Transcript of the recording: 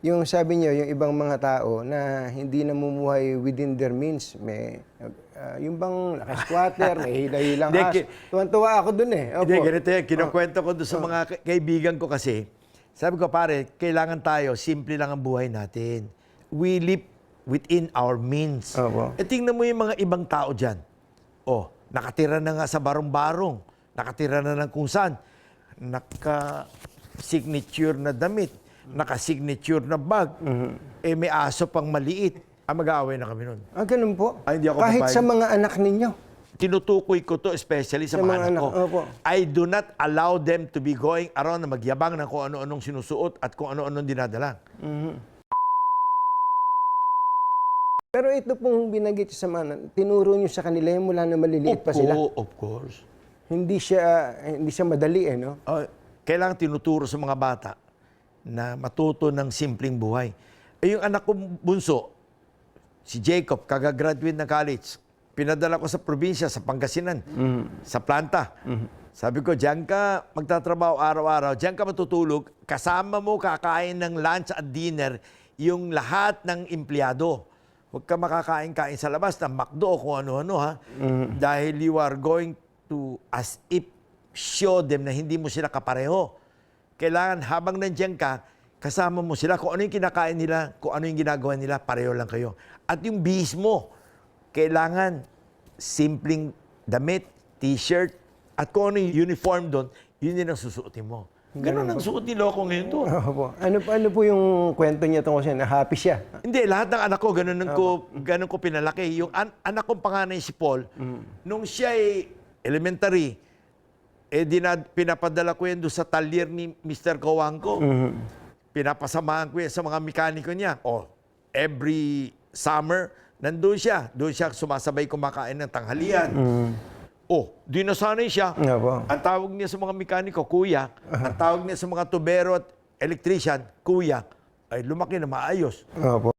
yung sabi niyo, yung ibang mga tao na hindi namumuhay within their means, may, yung bang naka-squatter, may hila-hilang Hindi, Tuwan-tuwa ako dun eh. Opo. Hindi, ganito yan. Kinukwento ko doon sa mga kaibigan ko kasi. Sabi ko, pare, kailangan tayo, simple lang ang buhay natin. We live within our means. Opo. E tingnan mo yung mga ibang tao dyan. Oh, nakatira na nga sa barong-barong. Nakatira na ng kung saan. Naka-signature na damit. Naka-signature na bag. Eh, may aso pang maliit. Mag-aaway na kami nun. Ganun po. Ay, hindi ako Kahit papayag. sa mga anak ninyo. Tinutukoy ko to especially sa mga anak ko. Opo. I do not allow them to be going around na magyabang ng kung ano-anong sinusuot at kung ano-anong dinadala. Pero ito pong binanggit sa mga, tinuro nyo sa kanila yung mula na maliliit pa sila. Of course. Hindi siya madali eh, no? Kailangan tinuturo sa mga bata na matuto ng simpleng buhay. Yung anak ko bunso, si Jacob, kagagraduate ng college, pinadala ko sa probinsya, sa Pangasinan, sa planta. Sabi ko, diyan ka magtatrabaho araw-araw, diyan ka matutulog, kasama mo kakain ng lunch at dinner yung lahat ng empleyado. Huwag ka makakain-kain sa labas ng McDo o kung ano-ano, ha? Dahil you are going to, as if, show them na hindi mo sila kapareho. Kailangan habang nandiyan ka, kasama mo sila. Kung ano yung kinakain nila, kung ano yung ginagawa nila, pareho lang kayo. At yung bihis mo, kailangan simpleng damit, t-shirt, at kung ano yung uniform doon, yun din ang susuotin mo. Ganun ang suot ni Loco ngayon doon. Opo. Ano po yung kwento niya tungkol siya? Na happy siya? Hindi, lahat ng anak ko, ganun ko pinalaki. Yung anak kong panganay si Paul, nung siya ay elementary, pinapadala ko yan doon sa talyer ni Mr. Kawangko. Pinapasamahan ko yan sa mga mekaniko niya. Every summer, nandun siya. Doon siya sumasabay kumakain ng tanghalian. Di nasanay siya. Opo. Ang tawag niya sa mga mekaniko, kuya. Ang tawag niya sa mga tubero at electrician, kuya. Ay lumaki na maayos. Opo.